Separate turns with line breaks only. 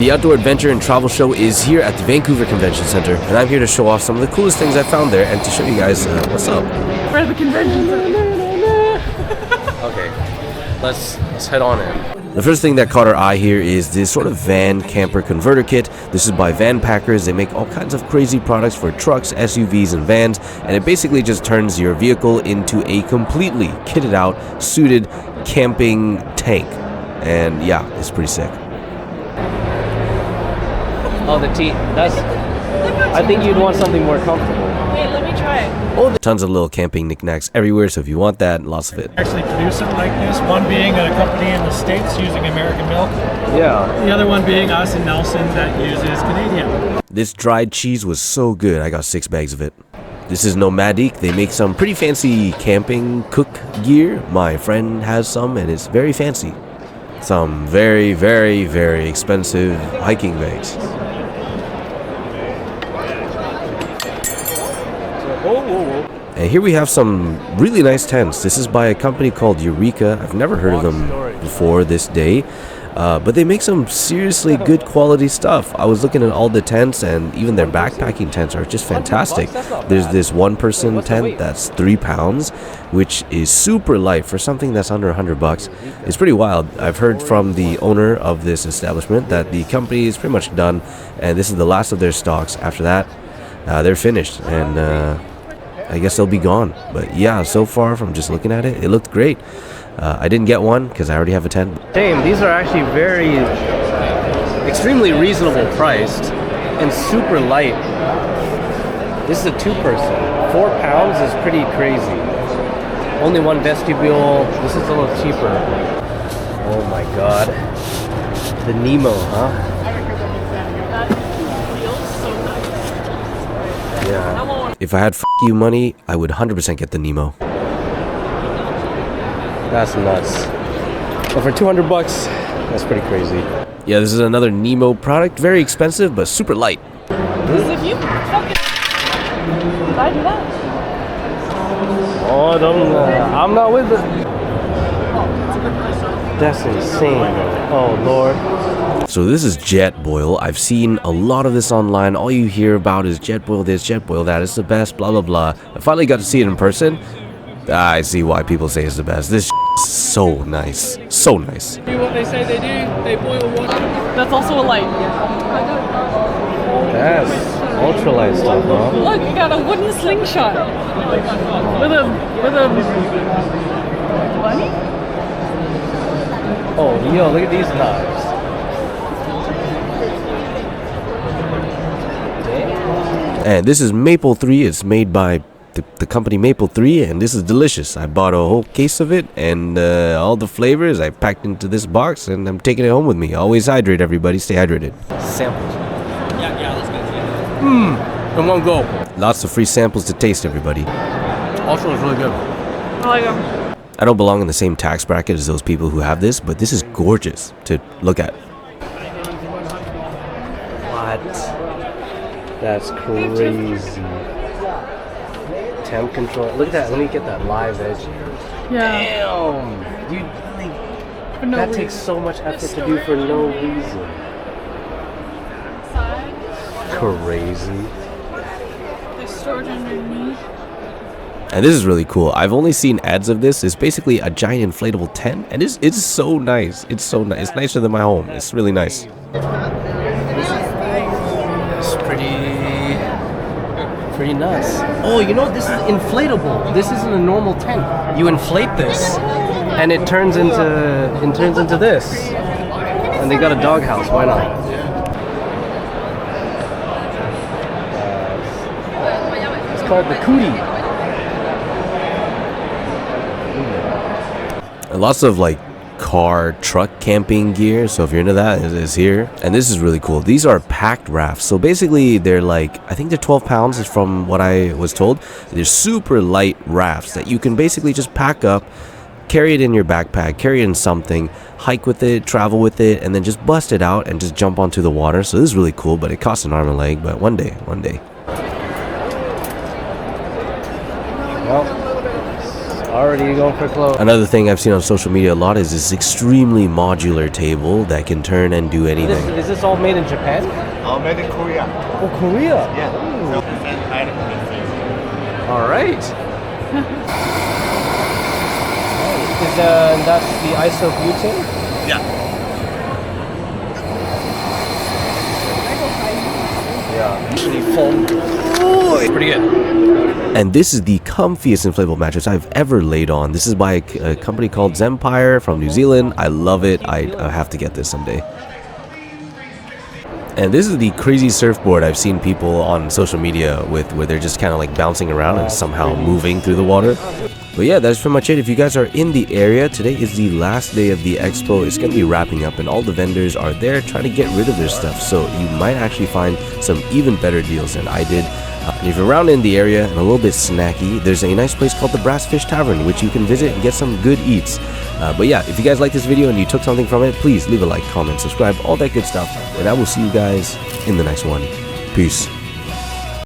The Outdoor Adventure and Travel Show is here at the Vancouver Convention Centre, and I'm here to show off some of the coolest things I found there and to show you guys what's up.
We're at the convention center.
Okay, let's head on in. The first thing that caught our eye here is this sort of van camper converter kit. This is by Vanpackers. They make all kinds of crazy products for trucks, SUVs, and vans, and it basically just turns your vehicle into a completely kitted out, suited camping tank. And yeah, it's pretty sick. Oh, the T. That's. I think you'd want something more comfortable.
Wait, let me try it.
Oh, tons of little camping knickknacks everywhere, so if you want that, lots of it.
Actually produce something like this, one being a company in the States using American milk.
Yeah.
The other one being us in Nelson that uses Canadian.
This dried cheese was so good, I got 6 bags of it. This is NOMADIQ. They make some pretty fancy camping cook gear. My friend has some, and it's very fancy. Some very, very, very expensive hiking bags. And here we have some really nice tents. This is by a company called Eureka. I've never heard of them before this day, but they make some seriously good quality stuff. I was looking at all the tents, and even their backpacking tents are just fantastic. There's this one-person tent that's 3 pounds, which is super light for something that's under $100. It's pretty wild. I've heard from the owner of this establishment that the company is pretty much done, and this is the last of their stocks. After that, they're finished, and I guess they'll be gone. But yeah, so far from just looking at it, it looked great. I didn't get one because I already have a tent. Damn, these are actually extremely reasonable priced and super light. This is a 2-person. 4 pounds is pretty crazy. Only one vestibule. This is a little cheaper. Oh my god. The NEMO, huh? Yeah. If I had you money, I would 100% get the NEMO. That's nuts. But for $200, that's pretty crazy. Yeah, this is another NEMO product. Very expensive, but super light.
Because if you fucking... Did I do that?
Oh, I'm not with it. That's insane. Oh, Lord. So this is Jetboil. I've seen a lot of this online. All you hear about is Jetboil this, Jetboil that. It's the best, blah, blah, blah. I finally got to see it in person. I see why people say it's the best. This is so nice. So nice.
Do what they say they do. They boil water.
That's also a light.
That's ultralight stuff, huh?
Look, you got a wooden slingshot. With a bunny?
Oh, yo, look at these knives. And this is Maple 3. It's made by the company Maple 3, and this is delicious. I bought a whole case of it, and all the flavors I packed into this box, and I'm taking it home with me. Always hydrate, everybody. Stay hydrated. Samples.
Yeah, let's go.
In one go. Lots of free samples to taste, everybody.
Also, it's really good.
I like them.
I don't belong in the same tax bracket as those people who have this, but this is gorgeous to look at. What? That's crazy. Temp control. Look at that. Let me get that live edge.
Yeah.
Damn. That takes so much effort to do for no reason. Crazy.
They're stored underneath.
And this is really cool. I've only seen ads of this. It's basically a giant inflatable tent, and it's so nice. It's so nice. It's nicer than my home. It's really nice. It's pretty nuts. Oh, you know, this is inflatable. This isn't a normal tent. You inflate this, and it turns into this. And they got a doghouse. Why not? It's called the Coody. Lots of like car, truck camping gear, so if you're into that, it's here. And this is really cool. These are packed rafts, so basically they're like, I think they're 12 pounds is from what I was told. They're super light rafts that you can basically just pack up, carry it in your backpack, carry it in something, hike with it, travel with it, and then just bust it out and just jump onto the water. So this is really cool, but it costs an arm and a leg. But one day. Well,
Already going for clothes.
Another thing I've seen on social media a lot is this extremely modular table that can turn and do anything.
Is this all made in Japan?
All made in Korea.
Oh, Korea.
Yeah.
All right. That's the isobutane?
Yeah.
Yeah. Actually foam. Oh, it's pretty good.
And this is the comfiest inflatable mattress I've ever laid on. This is by a company called Zempire from New Zealand. I love it. I have to get this someday. And this is the crazy surfboard I've seen people on social media with, where they're just kind of like bouncing around and somehow moving through the water. But yeah, that's pretty much it. If you guys are in the area, today is the last day of the expo. It's going to be wrapping up and all the vendors are there trying to get rid of their stuff. So you might actually find some even better deals than I did. And if you're around in the area and a little bit snacky, there's a nice place called the Brass Fish Tavern, which you can visit and get some good eats. But yeah, if you guys like this video and you took something from it, please leave a like, comment, subscribe, all that good stuff. And I will see you guys in the next one. Peace.